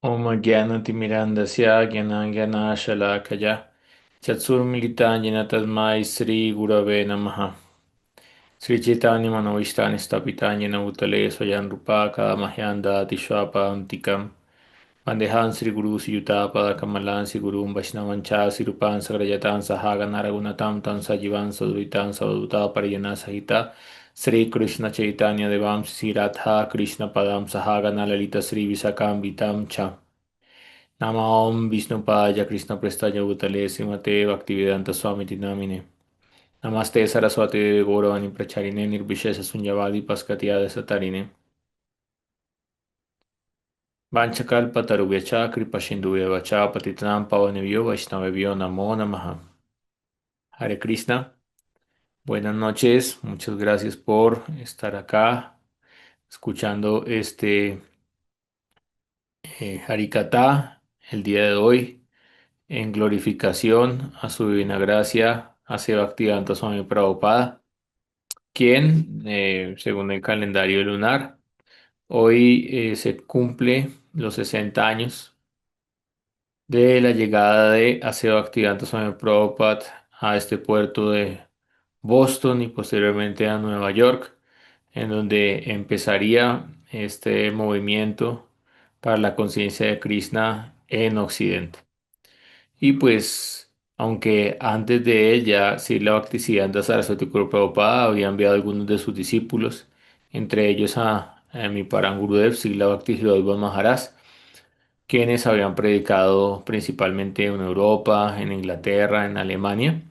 Om Gyanatimirandasya Gyanangyana Shalakaya Chatsurmilitanjana Tasmai Sri Gurave Namaha. Sri Chaitanya Manavishthani Stapitanyana Bhutale Swayan Rupaka Mahyanda Tishwapantikam Vandehan Sri Guru Suyutapa Kamalan Sri Guru Vaishnavancha Sirupan Sagrajatan Sahagana Ragunatam Tan Sajivan Sadhuitan Sadhuta Pariyana Sahita Sri Krishna Chaitanya Devam Sri Radha Krishna Padam Sahagana Lalita Sri Visakam Vitam Cha Namam Vishnupaya Krishna Prestaya Bhutale Srimate Bhaktivedanta Swami Tinamine. Namaste Saraswati Devi Gauravani Pracharine Nirvishesha Sunyavadi Paskatiyada Satarine. Vanchakalpatarubhyacha Kripasindhuvyacha Patitanam Pavanebhyo Vaishnavebhyo Namo Namaha. Hare Krishna. Buenas noches. Muchas gracias por estar acá escuchando este Harikatha el día de hoy, en glorificación a su divina gracia, a Bhaktivedanta Swami Prabhupada, quien, según el calendario lunar, hoy se cumple los 60 años de la llegada de Bhaktivedanta Swami Prabhupada a este puerto de Boston y posteriormente a Nueva York, en donde empezaría este movimiento para la conciencia de Krishna en Occidente. Y pues, aunque antes de ella, Srila Bhaktisiddhanta Saraswati Prabhupada había enviado a algunos de sus discípulos, entre ellos a mi Param Gurudev, Srila Bhakti Hridaya Maharaj, quienes habían predicado principalmente en Europa, en Inglaterra, en Alemania,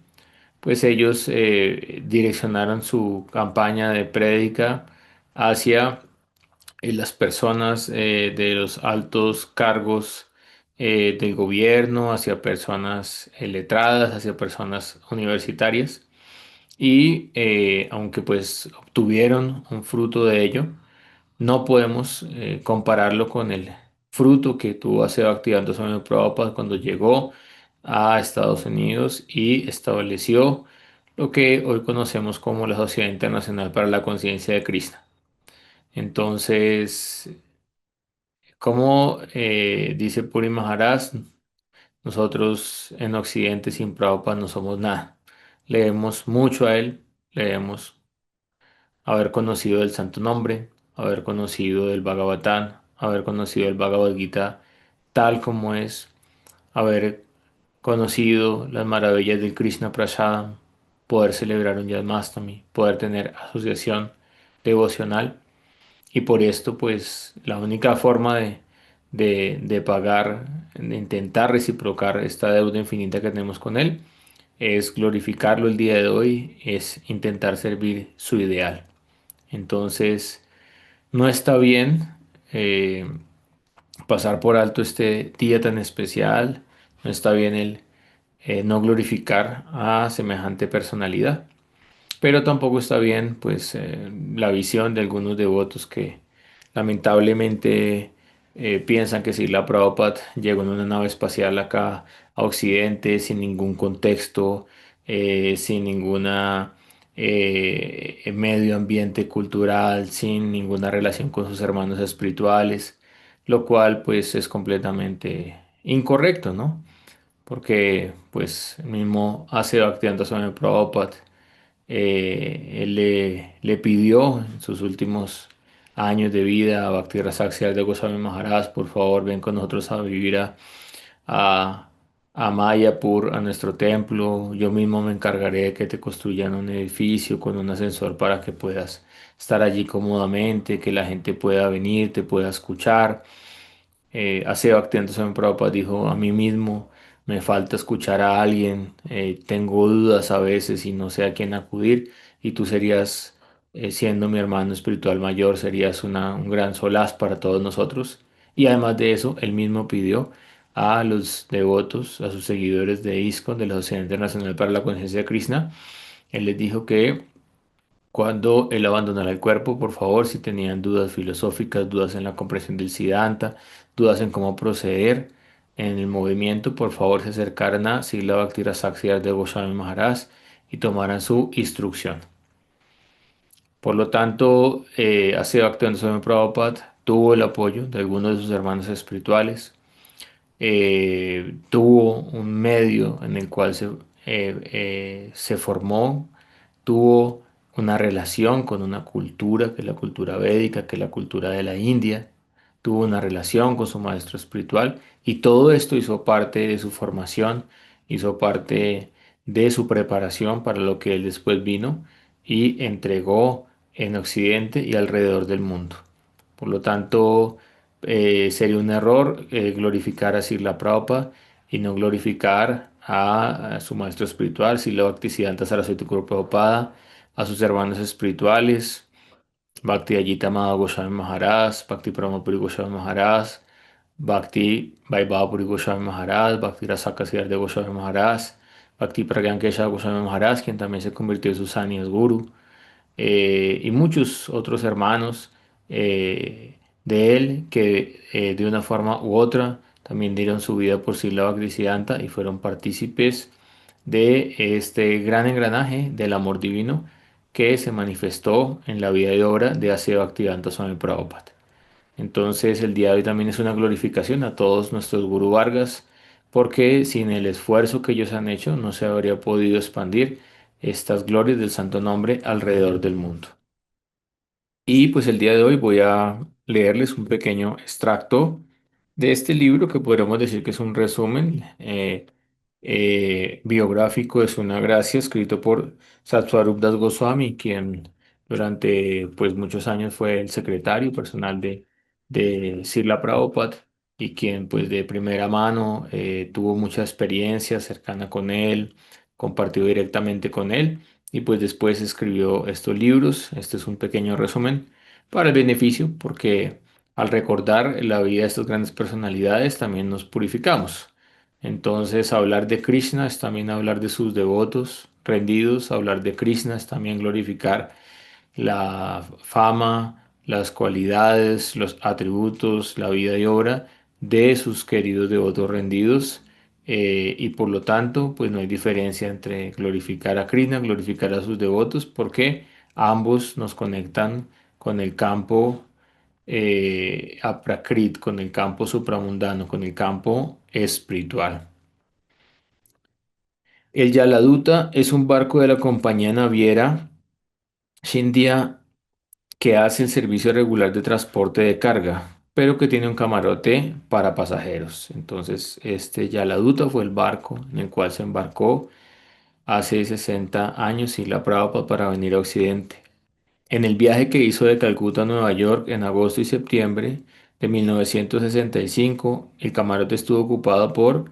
pues ellos direccionaron su campaña de prédica hacia las personas de los altos cargos del gobierno, hacia personas letradas, hacia personas universitarias. Y aunque pues obtuvieron un fruto de ello, no podemos compararlo con el fruto que tuvo Aceva Activando Swami Prabhupada cuando llegó a Estados Unidos y estableció lo que hoy conocemos como la Sociedad Internacional para la Conciencia de Krishna. Entonces, como dice Puri Maharaj, nosotros en Occidente sin Prabhupada no somos nada. Le debemos mucho a él, le debemos haber conocido el Santo Nombre, haber conocido el Bhagavatam, haber conocido el Bhagavad Gita tal como es, haber conocido las maravillas del Krishna Prasadam, poder celebrar un Janmashtami, poder tener asociación devocional. Y por esto, pues, la única forma de pagar, de intentar reciprocar esta deuda infinita que tenemos con Él, es glorificarlo el día de hoy, es intentar servir su ideal. Entonces, no está bien eh, pasar por alto este día tan especial, no está bien el no glorificar a semejante personalidad. Pero tampoco está bien, pues, la visión de algunos devotos que lamentablemente piensan que si la Prabhupada llegó en una nave espacial acá a Occidente sin ningún contexto, sin ninguna medio ambiente cultural, sin ninguna relación con sus hermanos espirituales, lo cual pues es completamente incorrecto, ¿no? Porque pues el mismo hace Bhaktivedanta Swami Prabhupada él le pidió en sus últimos años de vida a Bhakti Rasaksya de Goswami Maharaj, por favor, ven con nosotros a vivir a, a Mayapur, a nuestro templo. Yo mismo me encargaré de que te construyan un edificio con un ascensor para que puedas estar allí cómodamente, que la gente pueda venir, te pueda escuchar. Hace Bhaktivedanta Swami Prabhupada dijo a mí mismo, me falta escuchar a alguien, tengo dudas a veces y no sé a quién acudir y tú serías, siendo mi hermano espiritual mayor, serías un gran solaz para todos nosotros. Y además de eso, él mismo pidió a los devotos, a sus seguidores de ISKCON, de la Sociedad Internacional para la Conciencia de Krishna, él les dijo que cuando él abandonara el cuerpo, por favor, si tenían dudas filosóficas, dudas en la comprensión del Siddhanta, dudas en cómo proceder en el movimiento, por favor se acercaran a Srila Bhakti-Rasaksya de Goswami Maharaj y tomaran su instrucción. Por lo tanto, Así Bhaktivedanta Swami Prabhupada tuvo el apoyo de algunos de sus hermanos espirituales, tuvo un medio en el cual se formó, tuvo una relación con una cultura, que es la cultura védica, que es la cultura de la India, tuvo una relación con su maestro espiritual y todo esto hizo parte de su formación, hizo parte de su preparación para lo que él después vino y entregó en Occidente y alrededor del mundo. Por lo tanto, sería un error glorificar a Srila Prabhupada y no glorificar a su maestro espiritual, Srila Bhaktisiddhanta Saraswati Thakur Prabhupada, a sus hermanos espirituales, Bhakti Ajita Madhava Goswami Maharaj, Bhakti Pramapuri Goswami Maharaj, Bhakti Vaibhavapuri Goswami Maharaj, Bhakti Rasaka de Goswami Maharaj, Bhakti Pragyan Keshav Goswami Maharaj, quien también se convirtió en su Sanyas Guru, y muchos otros hermanos de él que de una forma u otra también dieron su vida por Srila Bhaktisiddhanta y fueron partícipes de este gran engranaje del amor divino que se manifestó en la vida y obra de Asya Bhaktivedanta Swami Prabhupada. Entonces el día de hoy también es una glorificación a todos nuestros Guru Vargas, porque sin el esfuerzo que ellos han hecho no se habría podido expandir estas glorias del santo nombre alrededor del mundo. Y pues el día de hoy voy a leerles un pequeño extracto de este libro que podríamos decir que es un resumen biográfico de Suna Gracia, escrito por Satsvarup Das Goswami, quien durante pues muchos años fue el secretario personal de Srila Prabhupada y quien pues de primera mano tuvo mucha experiencia cercana con él, compartió directamente con él y pues después escribió estos libros. Este es un pequeño resumen para el beneficio, porque al recordar la vida de estas grandes personalidades también nos purificamos. Entonces, hablar de Krishna es también hablar de sus devotos rendidos, hablar de Krishna es también glorificar la fama, las cualidades, los atributos, la vida y obra de sus queridos devotos rendidos. Y por lo tanto, pues no hay diferencia entre glorificar a Krishna, glorificar a sus devotos, porque ambos nos conectan con el campo aprakrit, con el campo supramundano, con el campo espiritual. El Yaladuta es un barco de la compañía naviera Scindia que hace el servicio regular de transporte de carga, pero que tiene un camarote para pasajeros. Entonces, este Yaladuta fue el barco en el cual se embarcó hace 60 años y la Prabhupada para venir a Occidente. En el viaje que hizo de Calcuta a Nueva York en agosto y septiembre de 1965, el camarote estuvo ocupado por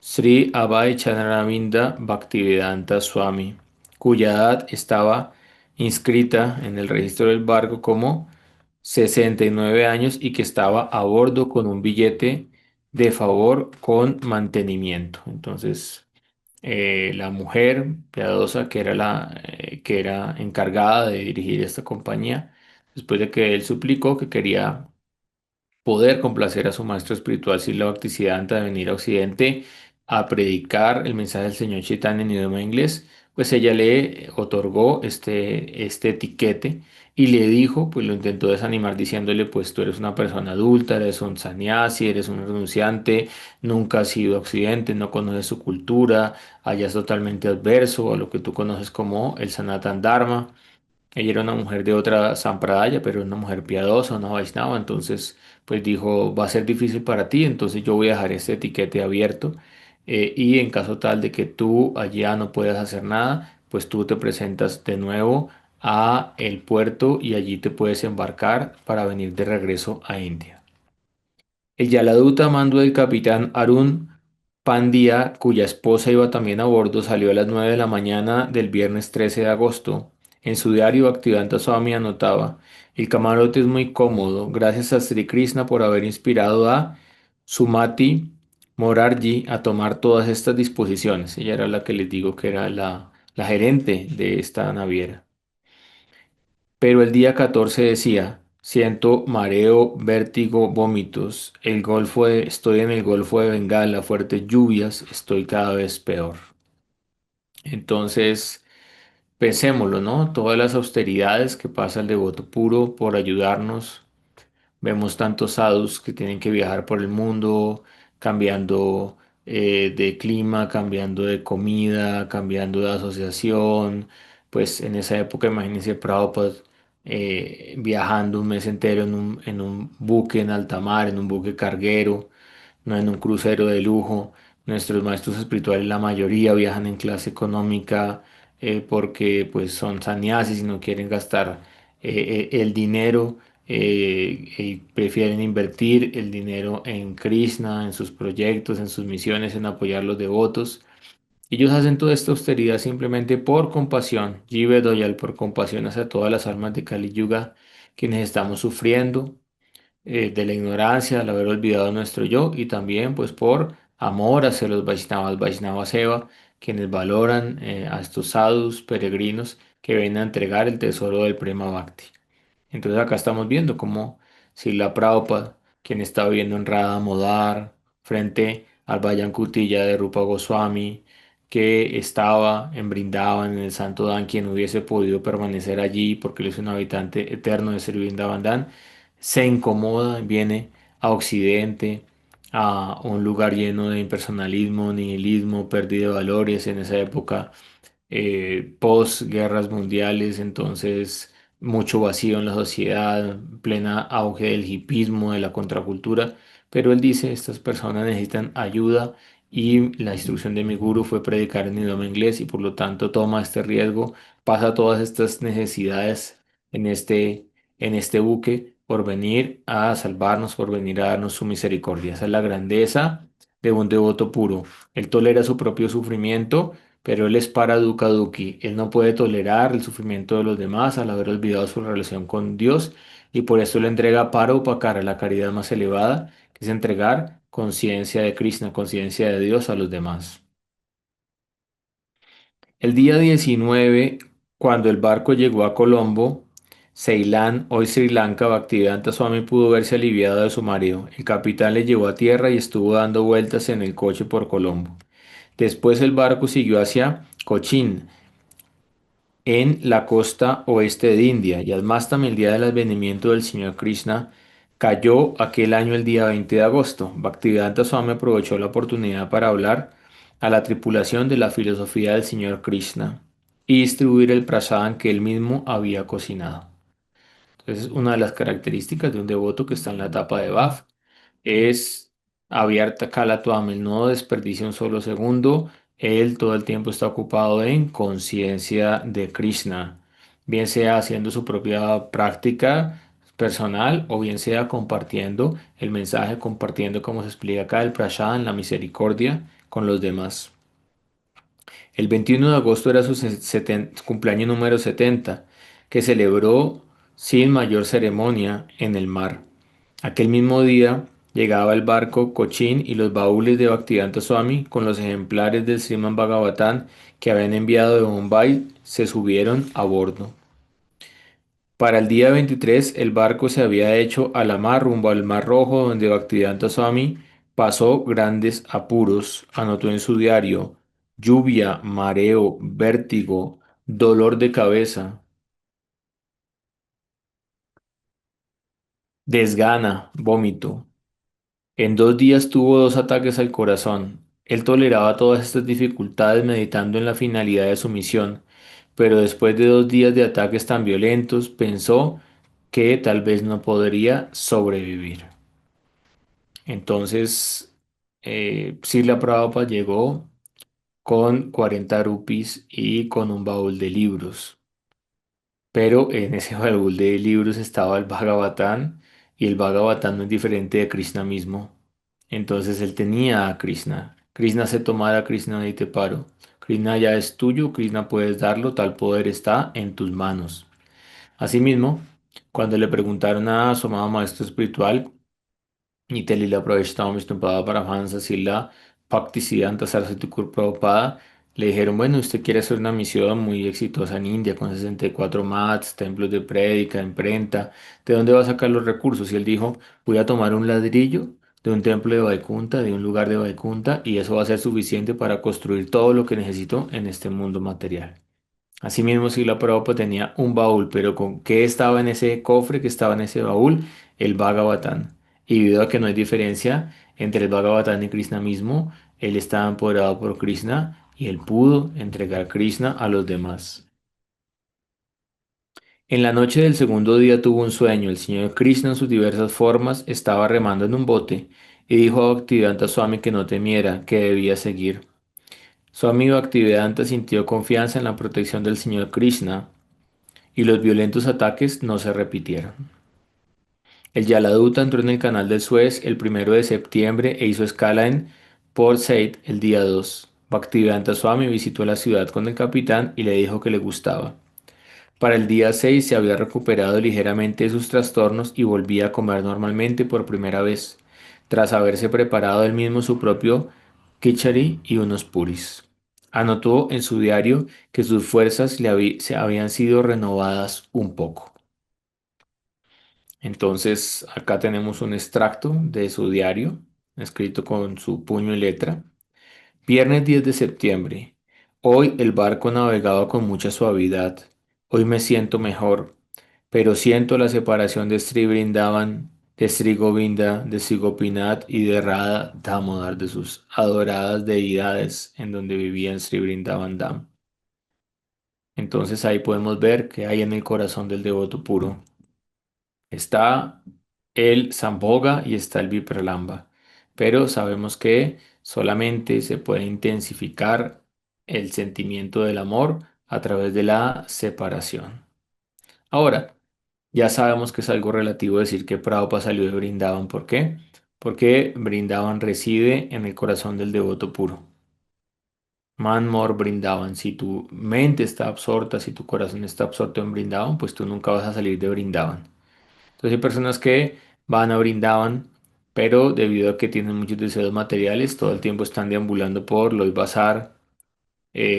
Sri Abhay Chandraminda Bhaktivedanta Swami, cuya edad estaba inscrita en el registro del barco como 69 años y que estaba a bordo con un billete de favor con mantenimiento. Entonces, la mujer piadosa que era encargada de dirigir esta compañía, después de que él suplicó que quería poder complacer a su maestro espiritual Srila Bhaktisiddhanta de venir a Occidente a predicar el mensaje del Señor Chaitanya en idioma inglés, pues ella le otorgó este etiquete y le dijo, pues lo intentó desanimar diciéndole, pues tú eres una persona adulta, eres un sannyasi, eres un renunciante, nunca has ido a Occidente, no conoces su cultura, allá es totalmente adverso a lo que tú conoces como el Sanatan Dharma. Ella era una mujer de otra sampradaya, pero una mujer piadosa, una Vaishnava, entonces pues dijo, va a ser difícil para ti, entonces yo voy a dejar este etiquete abierto y en caso tal de que tú allá no puedas hacer nada, pues tú te presentas de nuevo a el puerto y allí te puedes embarcar para venir de regreso a India. El Yaladuta a mando del capitán Arun Pandya, cuya esposa iba también a bordo, salió a las 9 de la mañana del viernes 13 de agosto. En su diario, Bhaktivedanta Swami anotaba: el camarote es muy cómodo, gracias a Sri Krishna por haber inspirado a Sumati Morarji a tomar todas estas disposiciones. Ella era la que les digo que era la gerente de esta naviera. Pero el día 14 decía, siento mareo, vértigo, vómitos, estoy en el Golfo de Bengala, fuertes lluvias, estoy cada vez peor. Entonces, pensémoslo, ¿no? Todas las austeridades que pasa el devoto puro por ayudarnos. Vemos tantos sadhus que tienen que viajar por el mundo, cambiando de clima, cambiando de comida, cambiando de asociación. Pues en esa época, imagínense Prabhupada viajando un mes entero en un buque en alta mar, en un buque carguero, no en un crucero de lujo. Nuestros maestros espirituales, la mayoría viajan en clase económica porque pues son sannyasis y no quieren gastar el dinero y prefieren invertir el dinero en Krishna, en sus proyectos, en sus misiones, en apoyar los devotos. Ellos hacen toda esta austeridad simplemente por compasión, Jive Doyal, por compasión hacia todas las almas de Kali Yuga, quienes estamos sufriendo de la ignorancia, al haber olvidado nuestro yo, y también pues por amor hacia los Vaishnavas, Vaishnava Seva, quienes valoran a estos sadhus peregrinos que vienen a entregar el tesoro del Prema Bhakti. Entonces acá estamos viendo cómo Srila Prabhupada, quien estaba viviendo en Radha Modar, frente al Vayan Kutilla de Rupa Goswami, que estaba en Brindavan, en el Santo Dan, quien hubiese podido permanecer allí porque él es un habitante eterno de Sri Vrindavan Dan, se incomoda, viene a Occidente, a un lugar lleno de impersonalismo, nihilismo, pérdida de valores en esa época post guerras mundiales, entonces mucho vacío en la sociedad, plena auge del hipismo, de la contracultura, pero él dice, estas personas necesitan ayuda y la instrucción de mi gurú fue predicar en idioma inglés y por lo tanto toma este riesgo, pasa todas estas necesidades en en este buque por venir a salvarnos, por venir a darnos su misericordia. Esa es la grandeza de un devoto puro. Él tolera su propio sufrimiento, pero él es para Dukkha Dukkhi. Él no puede tolerar el sufrimiento de los demás al haber olvidado su relación con Dios y por eso le entrega para Upakara, la caridad más elevada, que es entregar conciencia de Krishna, conciencia de Dios a los demás. El día 19, cuando el barco llegó a Colombo, Ceilán, hoy Sri Lanka, Bhaktivedanta Swami pudo verse aliviado de su mareo. El capitán le llevó a tierra y estuvo dando vueltas en el coche por Colombo. Después el barco siguió hacia Cochin, en la costa oeste de India, y además también el día del advenimiento del Señor Krishna cayó aquel año el día 20 de agosto. Bhaktivedanta Swami aprovechó la oportunidad para hablar a la tripulación de la filosofía del Señor Krishna y distribuir el prasadam que él mismo había cocinado. Entonces, una de las características de un devoto que está en la etapa de Bhav es abierta Kala Toam, él no desperdicia un solo segundo, él todo el tiempo está ocupado en conciencia de Krishna, bien sea haciendo su propia práctica personal o bien sea compartiendo el mensaje, compartiendo como se explica acá el prashadam, la misericordia con los demás. El 21 de agosto era su cumpleaños número 70, que celebró sin mayor ceremonia en el mar. Aquel mismo día llegaba el barco Cochin y los baúles de Bhaktivedanta Swami con los ejemplares del Srimad Bhagavatam que habían enviado de Bombay se subieron a bordo. Para el día 23 el barco se había hecho a la mar rumbo al Mar Rojo donde Bhaktivedanta Swami pasó grandes apuros, anotó en su diario, lluvia, mareo, vértigo, dolor de cabeza, desgana, vómito. En 2 días tuvo 2 ataques al corazón. Él toleraba todas estas dificultades meditando en la finalidad de su misión, pero después de 2 días de ataques tan violentos pensó que tal vez no podría sobrevivir. Entonces, Srila Prabhupada llegó con 40 rupis y con un baúl de libros. Pero en ese baúl de libros estaba el Bhagavatam y el Bhagavatam no es diferente de Krishna mismo. Entonces él tenía a Krishna. Krishna se tomara, Krishna y te paro. Krishna ya es tuyo, Krishna puedes darlo, tal poder está en tus manos. Asimismo, cuando le preguntaron a su amado maestro espiritual, Nitelila Praveshtam Vishnupada Paramahansa Sila Bhaktisiddhanta Saraswati Thakur Prabhupada le dijeron, bueno, usted quiere hacer una misión muy exitosa en India con 64 mats, templos de prédica, imprenta, ¿de dónde va a sacar los recursos? Y él dijo, voy a tomar un ladrillo de un templo de Vaikunta, de un lugar de Vaikunta, y eso va a ser suficiente para construir todo lo que necesito en este mundo material. Asimismo, Srila Prabhupada tenía un baúl, pero ¿con qué estaba en ese cofre, que estaba en ese baúl? El Bhagavatam. Y debido a que no hay diferencia entre el Bhagavatam y Krishna mismo, él estaba empoderado por Krishna y él pudo entregar Krishna a los demás. En la noche del segundo día tuvo un sueño. El señor Krishna en sus diversas formas estaba remando en un bote y dijo a Bhaktivedanta Swami que no temiera, que debía seguir. Swami Bhaktivedanta sintió confianza en la protección del señor Krishna y los violentos ataques no se repitieron. El Yaladuta entró en el canal del Suez el 1 de septiembre e hizo escala en Port Said el día 2. Bhaktivedanta Swami visitó la ciudad con el capitán y le dijo que le gustaba. Para el día 6 se había recuperado ligeramente de sus trastornos y volvía a comer normalmente por primera vez, tras haberse preparado él mismo su propio kichari y unos puris. Anotó en su diario que sus fuerzas se habían sido renovadas un poco. Entonces, acá tenemos un extracto de su diario, escrito con su puño y letra. Viernes 10 de septiembre. Hoy el barco navegaba con mucha suavidad. Hoy me siento mejor, pero siento la separación de Sri Brindavan, de Sri Govinda, de Sri Gopinath y de Radha Damodar, de sus adoradas deidades en donde vivía en Sri Brindavan Dham. Entonces ahí podemos ver que hay en el corazón del devoto puro. Está el Sambhoga y está el Vipralamba, pero sabemos que solamente se puede intensificar el sentimiento del amor a través de la separación. Ahora, ya sabemos que es algo relativo decir que Prabhupada salió de Brindavan. ¿Por qué? Porque Brindavan reside en el corazón del devoto puro. Man More Brindavan. Si tu mente está absorta, si tu corazón está absorto en Brindavan, pues tú nunca vas a salir de Brindavan. Entonces hay personas que van a Brindavan, pero debido a que tienen muchos deseos materiales, todo el tiempo están deambulando por los bazar,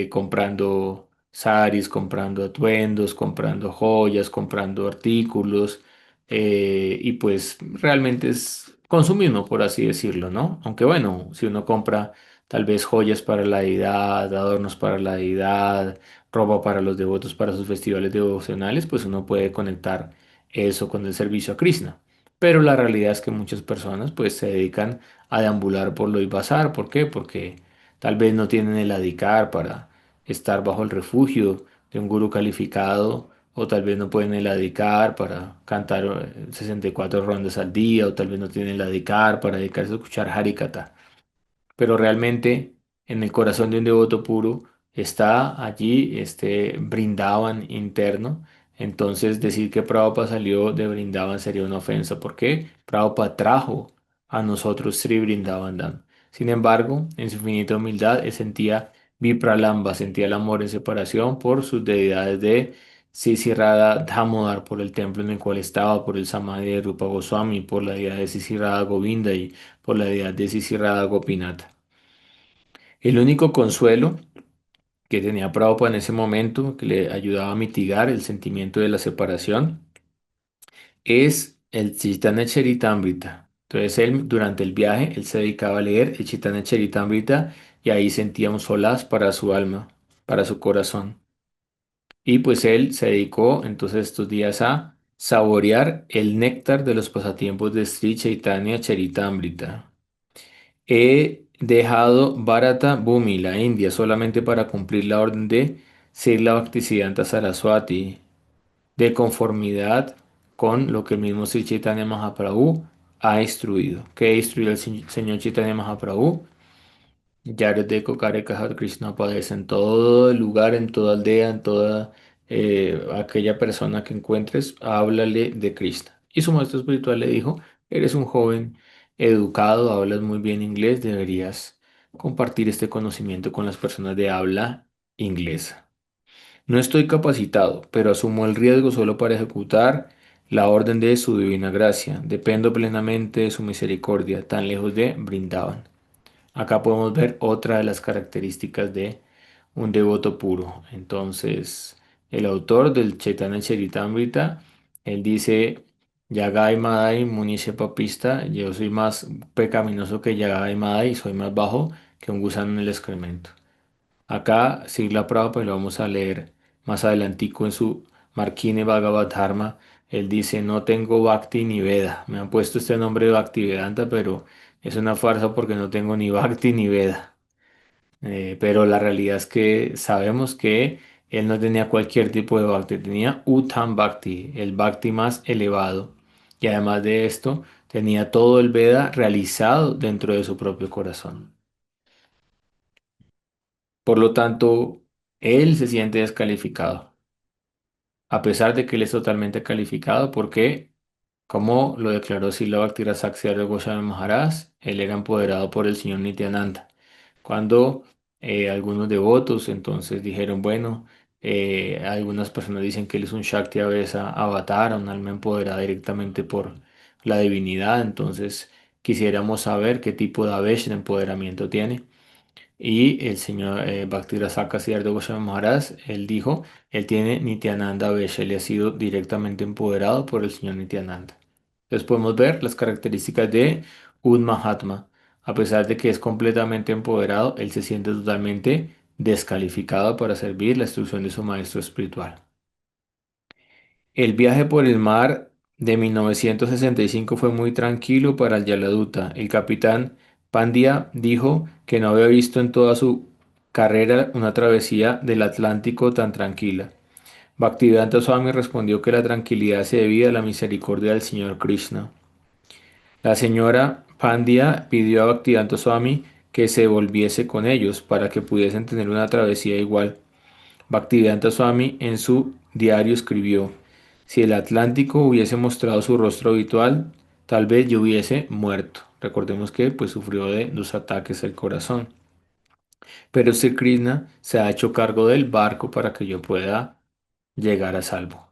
comprando saris, comprando atuendos, comprando joyas, comprando artículos, y pues realmente es consumismo, por así decirlo, ¿no? Aunque bueno, si uno compra tal vez joyas para la deidad, adornos para la deidad, ropa para los devotos para sus festivales devocionales, pues uno puede conectar eso con el servicio a Krishna. Pero la realidad es que muchas personas pues se dedican a deambular por los bazar. ¿Por qué? Porque tal vez no tienen el adicar para estar bajo el refugio de un gurú calificado, o tal vez no pueden el adicar para cantar 64 rondas al día, o tal vez no tienen el adicar para dedicarse a escuchar Harikata. Pero realmente en el corazón de un devoto puro está allí este Brindavan interno. Entonces decir que Prabhupada salió de Brindavan sería una ofensa. ¿Por qué? Prabhupada trajo a nosotros Sri Brindavan Dham. Sin embargo, en su infinita humildad, él sentía Vipralamba, sentía el amor en separación por sus deidades de Sisirada Damodar, por el templo en el cual estaba, por el Samadhi de Rupa Goswami, por la deidad de Sisirada Govinda y por la deidad de Sisirada Gopinath. El único consuelo que tenía Prabhupada en ese momento, que le ayudaba a mitigar el sentimiento de la separación, es el Chaitanya Charitamrita. Entonces él, durante el viaje, él se dedicaba a leer el Chaitanya Charitamrita y ahí sentía un solaz para su alma, para su corazón. Y pues él se dedicó entonces estos días a saborear el néctar de los pasatiempos de Sri Chaitanya Charitamrita. He dejado Bharata Bhumi, la India, solamente para cumplir la orden de Srila Bhaktisiddhanta Saraswati, de conformidad con lo que el mismo Sri Chaitanya Mahaprabhu ha instruido. ¿Qué instruyó el señor Chaitanya Mahaprabhu? Yarodeko Kareka Krishna aparece en todo lugar, en toda aldea, en toda aquella persona que encuentres, háblale de Krishna. Y su maestro espiritual le dijo, eres un joven educado, hablas muy bien inglés, deberías compartir este conocimiento con las personas de habla inglesa. No estoy capacitado, pero asumo el riesgo solo para ejecutar la orden de su divina gracia. Dependo plenamente de su misericordia, tan lejos de Brindavan. Acá podemos ver otra de las características de un devoto puro. Entonces, el autor del Chaitanya Charitamrita, él dice, Yagai Madai Muniche Papista, yo soy más pecaminoso que Yagai Madai y soy más bajo que un gusano en el excremento. Acá, Srila Prabhupada, lo vamos a leer más adelantico en su Markine Bhagavad Dharma, él dice, no tengo Bhakti ni Veda. Me han puesto este nombre de Bhaktivedanta, pero es una farsa porque no tengo ni Bhakti ni Veda. Pero la realidad es que sabemos que él no tenía cualquier tipo de Bhakti, tenía Uttam Bhakti, el Bhakti más elevado. Y además de esto, tenía todo el Veda realizado dentro de su propio corazón. Por lo tanto, él se siente descalificado, a pesar de que él es totalmente calificado, porque, como lo declaró Srila Bhakti-Rasat Goswami Maharaj, él era empoderado por el señor Nityananda. Cuando algunos devotos entonces dijeron, bueno, algunas personas dicen que él es un Shakti Avesa Avatar, un alma empoderada directamente por la divinidad, entonces quisiéramos saber qué tipo de Avesh de empoderamiento tiene. Y el señor Bhakti-Rasaka Siddhartha Goswami Maharaj, él dijo, él tiene Nityananda Avesh, él ha sido directamente empoderado por el señor Nityananda. Entonces podemos ver las características de un Mahatma. A pesar de que es completamente empoderado, él se siente totalmente descalificado para servir la instrucción de su maestro espiritual. El viaje por el mar de 1965 fue muy tranquilo para el Yaladuta. El capitán Pandya dijo que no había visto en toda su carrera una travesía del Atlántico tan tranquila. Bhaktivedanta Swami respondió que la tranquilidad se debía a la misericordia del Señor Krishna. La señora Pandya pidió a Bhaktivedanta Swami que se volviese con ellos para que pudiesen tener una travesía igual. Bhaktivedanta Swami en su diario escribió, si el Atlántico hubiese mostrado su rostro habitual, tal vez yo hubiese muerto. Recordemos que pues sufrió de dos ataques al corazón. Pero Sri Krishna se ha hecho cargo del barco para que yo pueda llegar a salvo.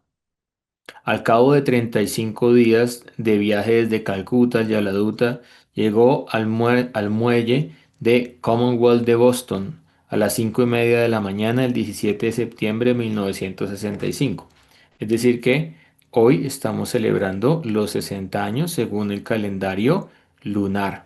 Al cabo de 35 días de viaje desde Calcuta a Yaladuta, llegó al muelle de Commonwealth de Boston a las 5:30 de la mañana del 17 de septiembre de 1965. Es decir que hoy estamos celebrando los 60 años según el calendario lunar.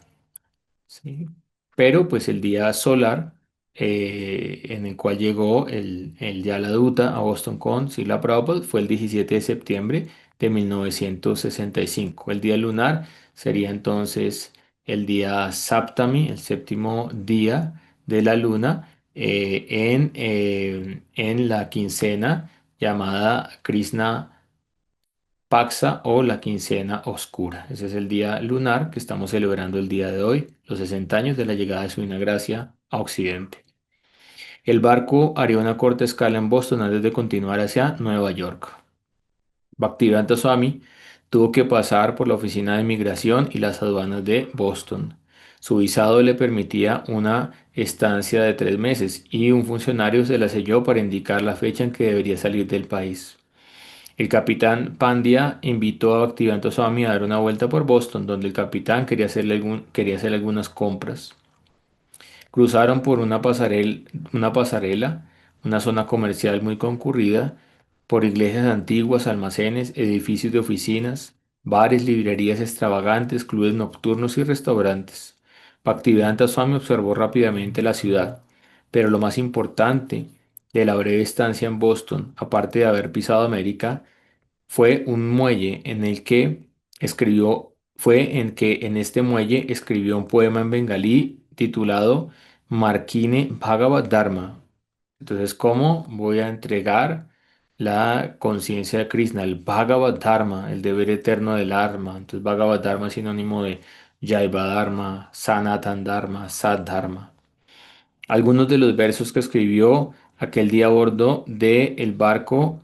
¿Sí? Pero pues el día solar en el cual llegó el Yaladuta a Boston con Srila Prabhupada fue el 17 de septiembre de 1965. El día lunar sería entonces el día Saptami, el séptimo día de la luna, en la quincena llamada Krishna Paxa o la quincena oscura. Ese es el día lunar que estamos celebrando el día de hoy, los 60 años de la llegada de su Divina Gracia a Occidente. El barco haría una corta escala en Boston antes de continuar hacia Nueva York. Bhaktivedanta Swami tuvo que pasar por la oficina de migración y las aduanas de Boston. Su visado le permitía una estancia de 3 meses y un funcionario se la selló para indicar la fecha en que debería salir del país. El capitán Pandya invitó a Bhaktivedanta Swami a dar una vuelta por Boston, donde el capitán quería hacer algunas compras. Cruzaron por una zona comercial muy concurrida, por iglesias antiguas, almacenes, edificios de oficinas, bares, librerías extravagantes, clubes nocturnos y restaurantes. Bhaktivedanta Swami observó rápidamente la ciudad, pero lo más importante de la breve estancia en Boston, aparte de haber pisado América, fue un muelle en el que fue en que en este muelle escribió un poema en bengalí titulado Markine Bhagavad Dharma. Entonces, ¿cómo voy a entregar la conciencia de Krishna, el Bhagavad Dharma, el deber eterno del Dharma? Entonces, Bhagavad Dharma es sinónimo de Jaiva Dharma, Sanatan Dharma, Sad Dharma. Algunos de los versos que escribió aquel día a bordo del barco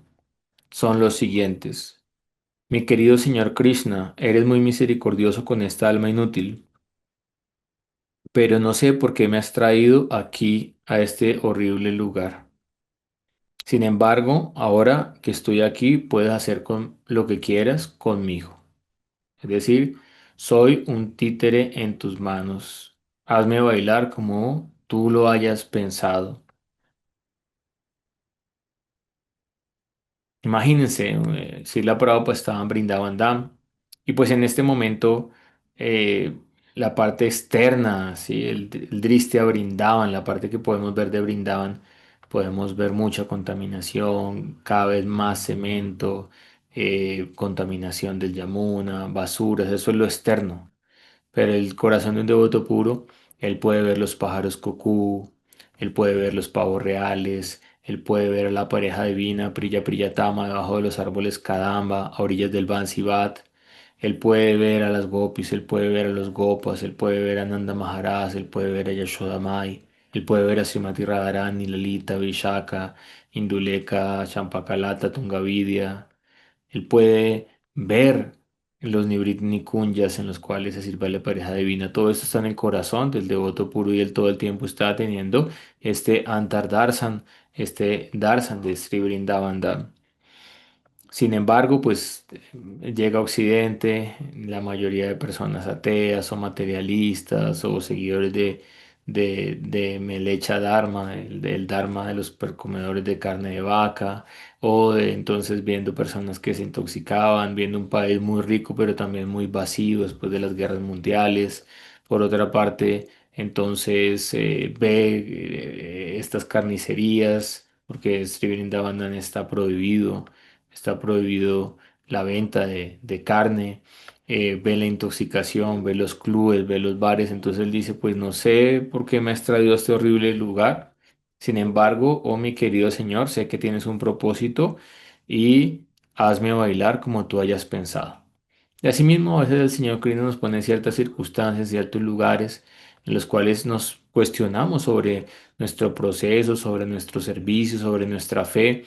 son los siguientes. Mi querido señor Krishna, eres muy misericordioso con esta alma inútil, pero no sé por qué me has traído aquí a este horrible lugar. Sin embargo, ahora que estoy aquí, puedes hacer con lo que quieras conmigo. Es decir, soy un títere en tus manos. Hazme bailar como tú lo hayas pensado. Imagínense, Srila Prabhupada estaba en Vrindavan Dham y pues en este momento eh, la parte externa, ¿sí? El Drishti Vrindavan, la parte que podemos ver de Vrindavan, podemos ver mucha contaminación, cada vez más cemento, contaminación del Yamuna, basuras, eso es lo externo. Pero el corazón de un devoto puro, él puede ver los pájaros cucú, él puede ver los pavos reales, él puede ver a la pareja divina Priya Priyatama debajo de los árboles Kadamba, a orillas del Bansivat. Él puede ver a las gopis, él puede ver a los gopas, él puede ver a Nanda Maharaj, él puede ver a Yashoda Mai, él puede ver a Srimati Radharani, Lalita, Vishaka, Induleka, Champakalata, Tungavidya. Él puede ver los Nibrit Nikunjas en los cuales se sirve la pareja divina. Todo esto está en el corazón del devoto puro y él todo el tiempo está teniendo este Antar Darsan, este Darsan de Sri Vrindavan Dham. Sin embargo, pues llega a Occidente, la mayoría de personas ateas o materialistas o seguidores de Melecha Dharma, del Dharma de los comedores de carne de vaca, o de entonces viendo personas que se intoxicaban, viendo un país muy rico pero también muy vacío después de las guerras mundiales. Por otra parte, entonces ve estas carnicerías, porque Sri Vrindavan está prohibido. Está prohibido la venta de carne, ve la intoxicación, ve los clubes, ve los bares. Entonces él dice, pues no sé por qué me has traído a este horrible lugar. Sin embargo, oh mi querido Señor, sé que tienes un propósito y hazme bailar como tú hayas pensado. Y asimismo, a veces el Señor Cristo nos pone en ciertas circunstancias, ciertos lugares en los cuales nos cuestionamos sobre nuestro proceso, sobre nuestro servicio, sobre nuestra fe,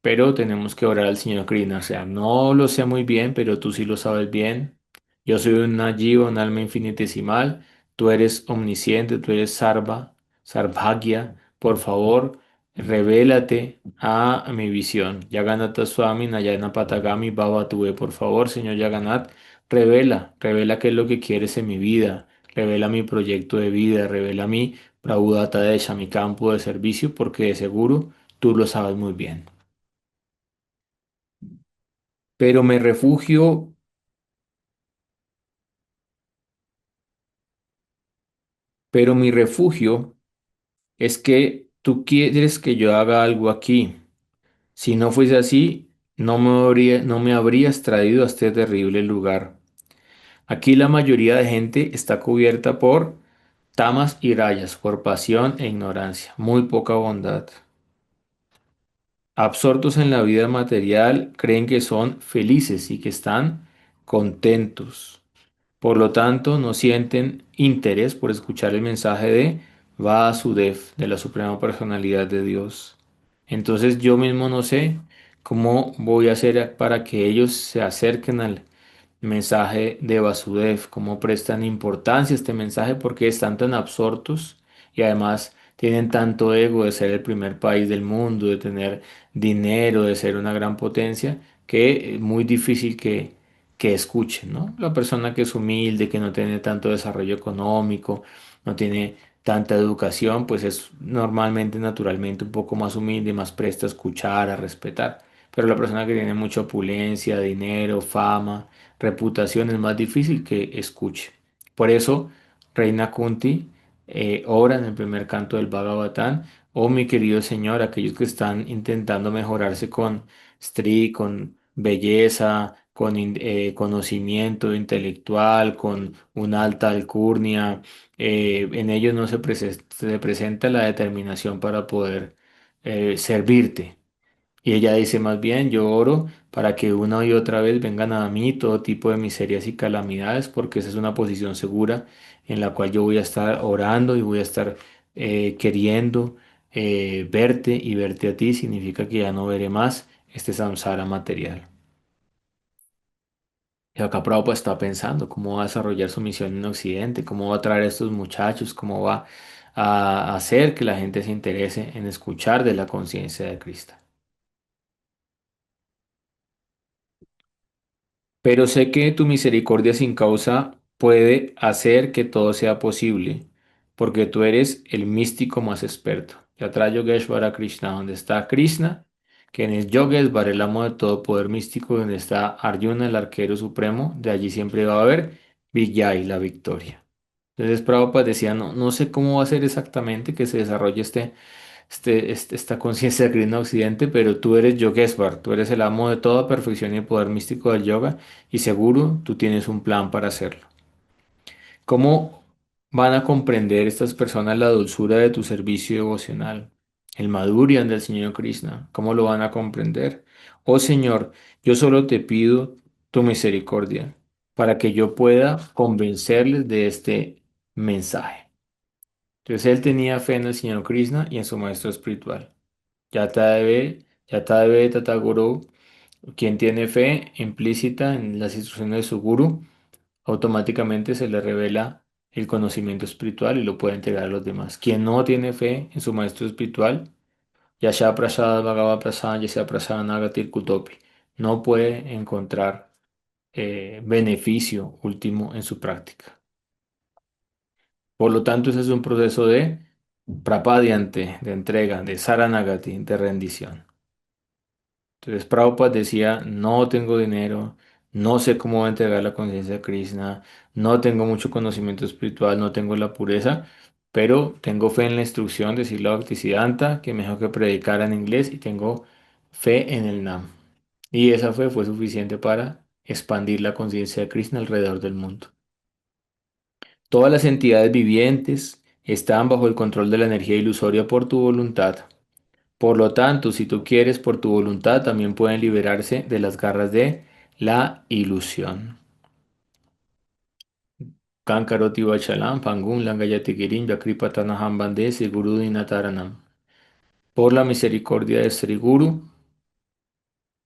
pero tenemos que orar al Señor Krishna. O sea, no lo sé muy bien, pero tú sí lo sabes bien. Yo soy una jiva, un alma infinitesimal. Tú eres omnisciente, tú eres Sarva, Sarvagya. Por favor, revélate a mi visión. Yaganata Swami, Nayana Patagami, Baba Tuve. Por favor, Señor Yaganat, revela qué es lo que quieres en mi vida. Revela mi proyecto de vida, revela mi Prabhupada Desha, mi campo de servicio, porque de seguro tú lo sabes muy bien. Pero me refugio, pero mi refugio es que tú quieres que yo haga algo aquí. Si no fuese así, no me habrías traído a este terrible lugar. Aquí la mayoría de gente está cubierta por tamas y rayas, por pasión e ignorancia, muy poca bondad. Absortos en la vida material, creen que son felices y que están contentos. Por lo tanto, no sienten interés por escuchar el mensaje de Vasudev, de la Suprema Personalidad de Dios. Entonces yo mismo no sé cómo voy a hacer para que ellos se acerquen al mensaje de Vasudev, cómo prestan importancia a este mensaje, porque están tan absortos y además tienen tanto ego de ser el primer país del mundo, de tener dinero, de ser una gran potencia, que es muy difícil que escuchen, ¿no? La persona que es humilde, que no tiene tanto desarrollo económico, no tiene tanta educación, pues es normalmente, naturalmente, un poco más humilde, más presta a escuchar, a respetar. Pero la persona que tiene mucha opulencia, dinero, fama, reputación, es más difícil que escuche. Por eso, Reina Kunti ora en el primer canto del Bhagavatam: oh mi querido Señor, aquellos que están intentando mejorarse con con belleza, con conocimiento intelectual, con una alta alcurnia, en ellos no se presenta la determinación para poder servirte. Y ella dice más bien, yo oro para que una y otra vez vengan a mí todo tipo de miserias y calamidades, porque esa es una posición segura en la cual yo voy a estar orando y voy a estar queriendo verte, y verte a ti significa que ya no veré más este samsara material. Y acá Prabhupada está pensando cómo va a desarrollar su misión en Occidente, cómo va a traer a estos muchachos, cómo va a hacer que la gente se interese en escuchar de la conciencia de Cristo. Pero sé que tu misericordia sin causa puede hacer que todo sea posible, porque tú eres el místico más experto. Yatra Yogeshvara Krishna, donde está Krishna, quien es Yogeshvara, el amo de todo poder místico, donde está Arjuna, el arquero supremo, de allí siempre va a haber Vijay, la victoria. Entonces Prabhupada decía, no sé cómo va a ser exactamente que se desarrolle este esta conciencia de Krishna Occidente, pero tú eres Yogeshwar, tú eres el amo de toda perfección y poder místico del yoga y seguro tú tienes un plan para hacerlo. ¿Cómo van a comprender estas personas la dulzura de tu servicio devocional? El Madhurya del Señor Krishna, ¿cómo lo van a comprender? Oh Señor, yo solo te pido tu misericordia para que yo pueda convencerles de este mensaje. Entonces él tenía fe en el Señor Krishna y en su maestro espiritual. Yatadeve Tataguru, quien tiene fe implícita en las instrucciones de su guru, automáticamente se le revela el conocimiento espiritual y lo puede entregar a los demás. Quien no tiene fe en su maestro espiritual, Yasha Prasad Bhagavad Prasad, Yasha Prasad Nagatir Kutopi, no puede encontrar beneficio último en su práctica. Por lo tanto, ese es un proceso de prapadiante, de entrega, de saranagati, de rendición. Entonces, Prabhupada decía, no tengo dinero, no sé cómo voy a entregar la conciencia a Krishna, no tengo mucho conocimiento espiritual, no tengo la pureza, pero tengo fe en la instrucción de Srila Bhaktisiddhanta, que me dijo que predicara en inglés, y tengo fe en el Nam. Y esa fe fue suficiente para expandir la conciencia de Krishna alrededor del mundo. Todas las entidades vivientes están bajo el control de la energía ilusoria por tu voluntad. Por lo tanto, si tú quieres por tu voluntad, también pueden liberarse de las garras de la ilusión. Kankaroti Vachalam, Pangun, Langayati Girin, Yakripatanaham Bande, Siguru Dinataranam. Por la misericordia de Sri Guru,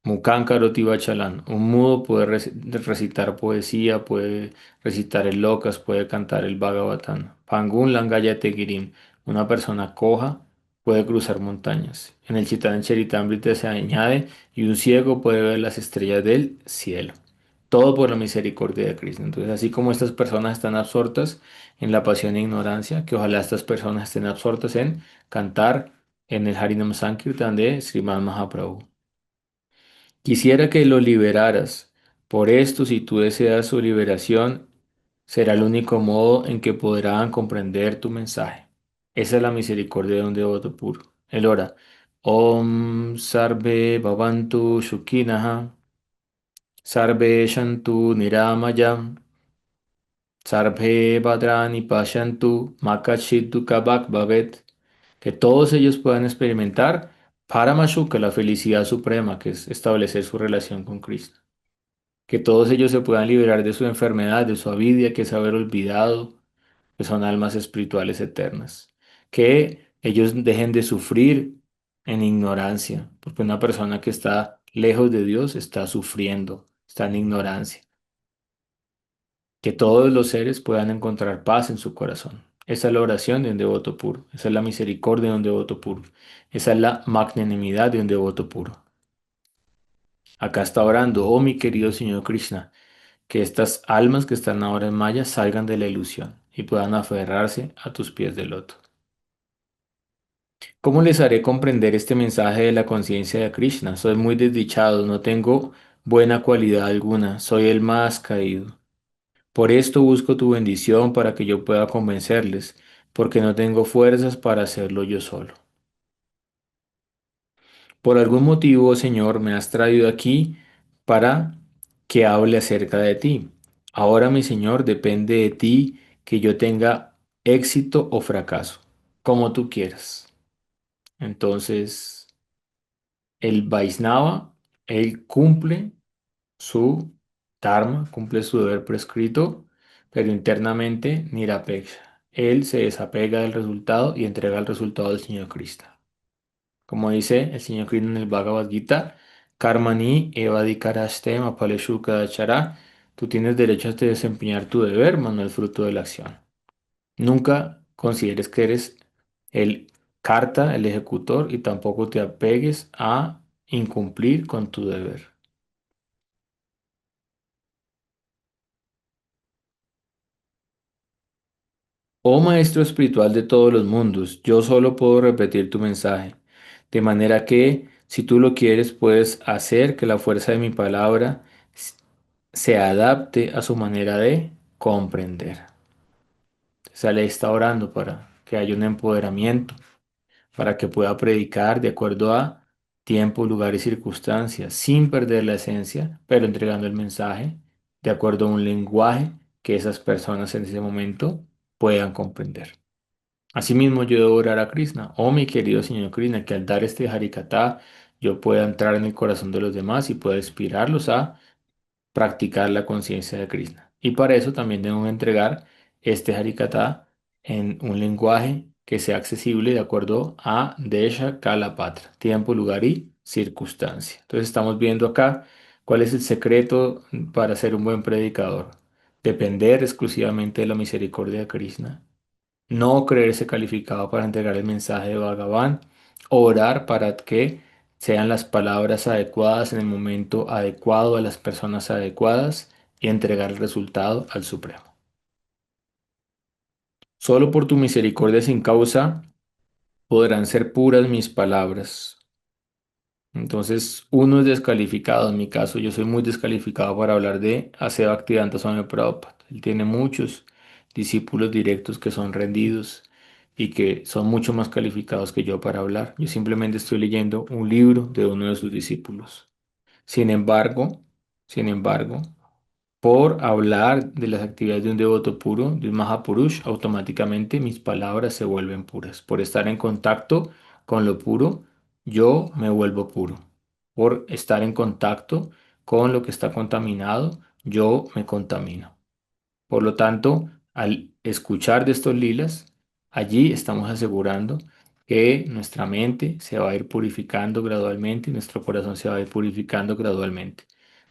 Mukankaro Vachalan. Un mudo puede recitar poesía, puede recitar el Lokas, puede cantar el Bhagavatam. Pangun Langaya Tegirim. Una persona coja puede cruzar montañas. En el Chittán Charitamrita se añade, y un ciego puede ver las estrellas del cielo. Todo por la misericordia de Cristo. Entonces, así como estas personas están absortas en la pasión e ignorancia, que ojalá estas personas estén absortas en cantar en el Harinam Sankirtan de Srimad Mahaprabhu. Quisiera que lo liberaras. Por esto, si tú deseas su liberación, será el único modo en que podrán comprender tu mensaje. Esa es la misericordia de un devoto puro. Él ora. Om Sarve Bhavantu Shukhinaha Sarve Shantu Niramayam Sarve Bhadrani Pashantu Makashit Dukhabhak Bhavet. Que todos ellos puedan experimentar Paramashuka, la felicidad suprema, que es establecer su relación con Cristo. Que todos ellos se puedan liberar de su enfermedad, de su avidia, que es haber olvidado que son almas espirituales eternas. Que ellos dejen de sufrir en ignorancia, porque una persona que está lejos de Dios está sufriendo, está en ignorancia. Que todos los seres puedan encontrar paz en su corazón. Esa es la oración de un devoto puro, esa es la misericordia de un devoto puro, esa es la magnanimidad de un devoto puro. Acá está orando, oh mi querido Señor Krishna, que estas almas que están ahora en Maya salgan de la ilusión y puedan aferrarse a tus pies de loto. ¿Cómo les haré comprender este mensaje de la conciencia de Krishna? Soy muy desdichado, no tengo buena cualidad alguna, soy el más caído. Por esto busco tu bendición para que yo pueda convencerles, porque no tengo fuerzas para hacerlo yo solo. Por algún motivo, Señor, me has traído aquí para que hable acerca de ti. Ahora, mi Señor, depende de ti que yo tenga éxito o fracaso, como tú quieras. Entonces, el Vaisnava, él cumple su dharma, cumple su deber prescrito, pero internamente nirapeksha. Él se desapega del resultado y entrega el resultado al Señor Krishna. Como dice el señor Krishna en el Bhagavad Gita, Karmani evadikaraste mapaleshu kadachara, tú tienes derecho a desempeñar tu deber, mas no el fruto de la acción. Nunca consideres que eres el karta, el ejecutor, y tampoco te apegues a incumplir con tu deber. Oh Maestro espiritual de todos los mundos, yo solo puedo repetir tu mensaje, de manera que, si tú lo quieres, puedes hacer que la fuerza de mi palabra se adapte a su manera de comprender. Se le está orando para que haya un empoderamiento, para que pueda predicar de acuerdo a tiempo, lugar y circunstancias, sin perder la esencia, pero entregando el mensaje de acuerdo a un lenguaje que esas personas en ese momento puedan comprender. Asimismo, yo debo orar a Krishna, oh mi querido Señor Krishna, que al dar este Harikatha yo pueda entrar en el corazón de los demás y pueda inspirarlos a practicar la conciencia de Krishna. Y para eso también debemos entregar este Harikatha en un lenguaje que sea accesible de acuerdo a Desha Kalapatra, tiempo, lugar y circunstancia. Entonces estamos viendo acá cuál es el secreto para ser un buen predicador. Depender exclusivamente de la misericordia de Krishna, no creerse calificado para entregar el mensaje de Bhagavan, orar para que sean las palabras adecuadas en el momento adecuado a las personas adecuadas y entregar el resultado al Supremo. Solo por tu misericordia sin causa podrán ser puras mis palabras. Entonces, uno es descalificado. En mi caso, yo soy muy descalificado para hablar de Aseva Bhaktivedanta Swami Prabhupada. Él tiene muchos discípulos directos que son rendidos y que son mucho más calificados que yo para hablar. Yo simplemente estoy leyendo un libro de uno de sus discípulos. Sin embargo, sin embargo, por hablar de las actividades de un devoto puro, de un Mahapurush, automáticamente mis palabras se vuelven puras. Por estar en contacto con lo puro, yo me vuelvo puro. Por estar en contacto con lo que está contaminado, yo me contamino. Por lo tanto, al escuchar de estos lilas, allí estamos asegurando que nuestra mente se va a ir purificando gradualmente y nuestro corazón se va a ir purificando gradualmente.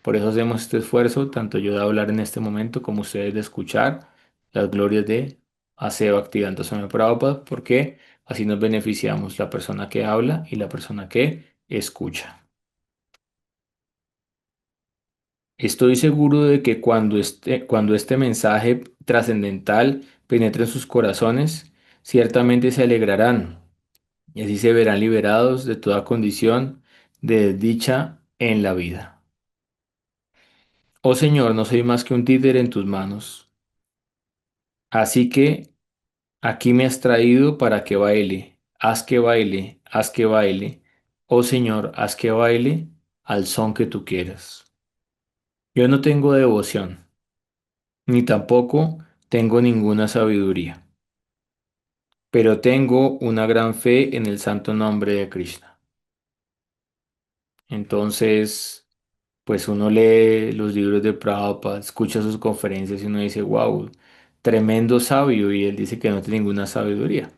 Por eso hacemos este esfuerzo, tanto yo de hablar en este momento como ustedes de escuchar las glorias de Aseva Bhaktivedanta Swami Prabhupada, porque así nos beneficiamos la persona que habla y la persona que escucha. Estoy seguro de que cuando este mensaje trascendental penetre en sus corazones, ciertamente se alegrarán y así se verán liberados de toda condición de desdicha en la vida. Oh Señor, no soy más que un títere en tus manos, así que aquí me has traído para que baile, haz que baile, haz que baile. Oh Señor, haz que baile al son que tú quieras. Yo no tengo devoción, ni tampoco tengo ninguna sabiduría, pero tengo una gran fe en el santo nombre de Krishna. Entonces, pues uno lee los libros de Prabhupada, escucha sus conferencias y uno dice, wow, tremendo sabio, y él dice que no tiene ninguna sabiduría.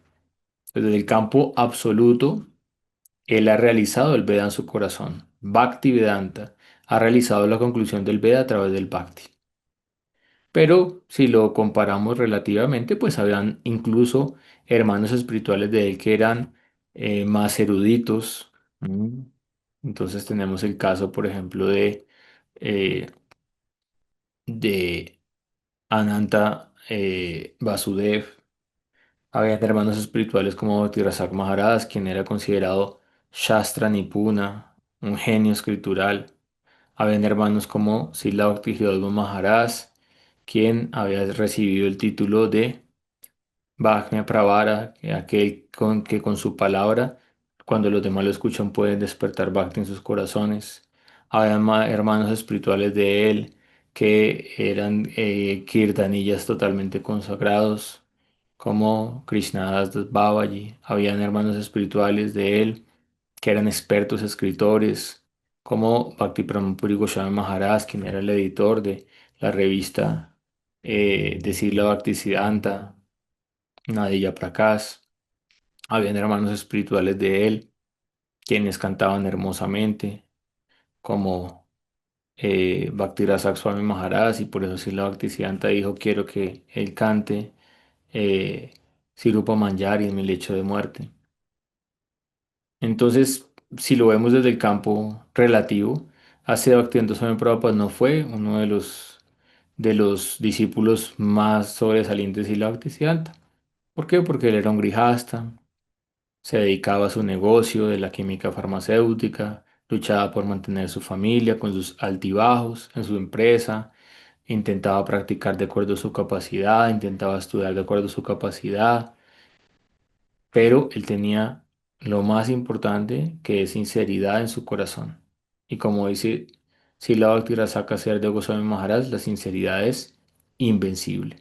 Desde el campo absoluto, él ha realizado el Veda en su corazón. Bhakti Vedanta ha realizado la conclusión del Veda a través del Bhakti. Pero si lo comparamos relativamente, pues habían incluso hermanos espirituales de él que eran más eruditos. Mm. Entonces tenemos el caso, por ejemplo, eh, de Ananta Vasudev. Había hermanos espirituales como Bhaktirasak Maharaj, quien era considerado Shastra Nipuna, un genio escritural. Habían hermanos como Srila Bhakti-Jidalgo Maharaj, quien había recibido el título de Bhagnya Pravara, aquel que con su palabra, cuando los demás lo escuchan, pueden despertar Bhakti en sus corazones. Había hermanos espirituales de él que eran kirtanillas totalmente consagrados, como Krishnadas Das Babaji. Habían hermanos espirituales de él que eran expertos escritores, como Bhakti Pramapuri Goswami Maharaj, quien era el editor de la revista de Srila Bhaktisiddhanta, Nadia Prakash. Habían hermanos espirituales de él, quienes cantaban hermosamente, como Bhaktirasak Swami Maharaj, y por eso Srila Bhaktisiddhanta dijo, quiero que él cante eh, Sirupa Manjari en mi lecho de muerte. Entonces, si lo vemos desde el campo relativo, Asida Bhaktivedanta Swami Prabhupada no fue uno de los discípulos más sobresalientes de la Bhaktisiddhanta. ¿Por qué? Porque él era un grijasta, se dedicaba a su negocio de la química farmacéutica, luchaba por mantener su familia con sus altibajos en su empresa, intentaba practicar de acuerdo a su capacidad, intentaba estudiar de acuerdo a su capacidad, pero él tenía lo más importante, que es sinceridad en su corazón. Y como dice Srila Bhakti-Rasaka de Goswami Maharaj, la sinceridad es invencible.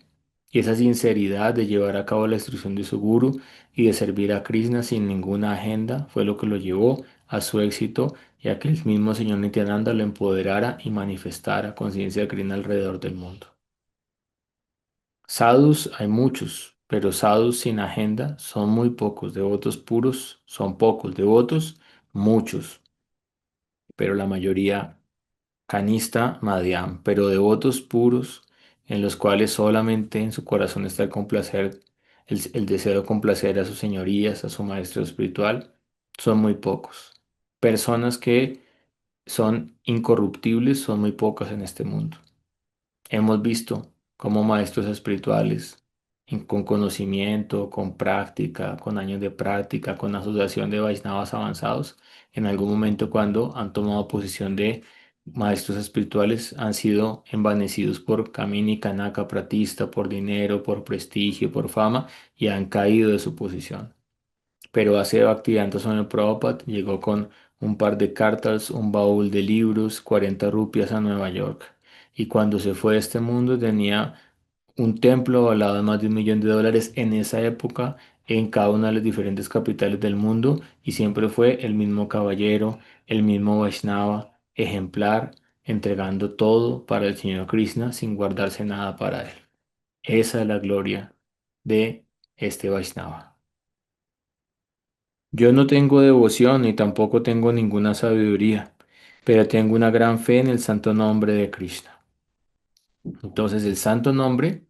Y esa sinceridad de llevar a cabo la instrucción de su guru y de servir a Krishna sin ninguna agenda fue lo que lo llevó a su éxito y a que el mismo Señor Nityananda lo empoderara y manifestara conciencia de Krishna alrededor del mundo. Sadhus hay muchos, pero sadhus sin agenda son muy pocos. Devotos puros son pocos. Devotos, muchos, pero la mayoría canista, madhyam. Pero devotos puros, en los cuales solamente en su corazón está el complacer, el deseo de complacer a sus señorías, a su maestro espiritual, son muy pocos. Personas que son incorruptibles son muy pocas en este mundo. Hemos visto cómo maestros espirituales, con conocimiento, con práctica, con años de práctica, con asociación de Vaishnavas avanzados, en algún momento cuando han tomado posición de maestros espirituales han sido envanecidos por Kamini Kanaka Pratista, por dinero, por prestigio, por fama y han caído de su posición. Pero hace Bhaktivedanta Swami Prabhupada llegó con un par de cartas, un baúl de libros, 40 rupias a Nueva York. Y cuando se fue de este mundo tenía un templo valorado en más de $1 millón en esa época en cada una de las diferentes capitales del mundo y siempre fue el mismo caballero, el mismo Vaishnava, ejemplar, entregando todo para el Señor Krishna sin guardarse nada para él. Esa es la gloria de este Vaishnava. Yo no tengo devoción ni tampoco tengo ninguna sabiduría, pero tengo una gran fe en el santo nombre de Krishna. Entonces, el santo nombre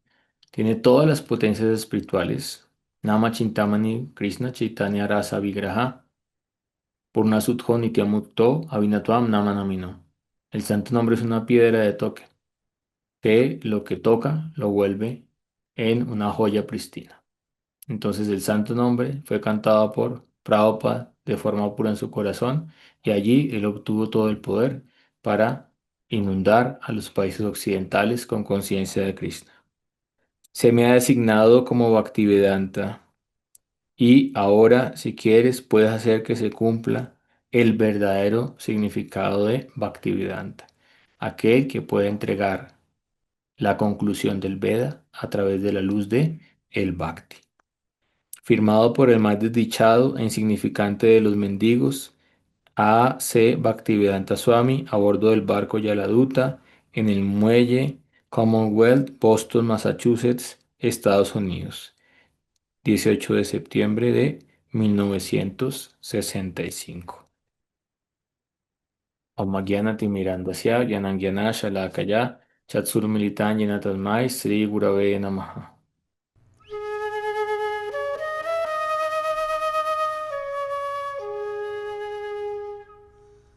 tiene todas las potencias espirituales. Nama Chintamani Krishna Chaitanya Rasa Vigraha Purna Sudho Nityamukto Avinatvam Nama Namino. El santo nombre es una piedra de toque que lo que toca lo vuelve en una joya pristina. Entonces el santo nombre fue cantado por Prabhupada de forma pura en su corazón y allí él obtuvo todo el poder para inundar a los países occidentales con conciencia de Krishna. Se me ha designado como Bhaktivedanta y ahora, si quieres, puedes hacer que se cumpla el verdadero significado de Bhaktivedanta, aquel que puede entregar la conclusión del Veda a través de la luz de el Bhakti. Firmado por el más desdichado e insignificante de los mendigos, A. C. Bhaktivedanta Swami, a bordo del barco Yaladuta, en el muelle Commonwealth, Boston, Massachusetts, Estados Unidos, 18 de septiembre de 1965. Om Gyanati Mirandasya, Gyanangyana Shalakaya, Chatsur Militan Yanatasmai, Sri Gurave Namaha.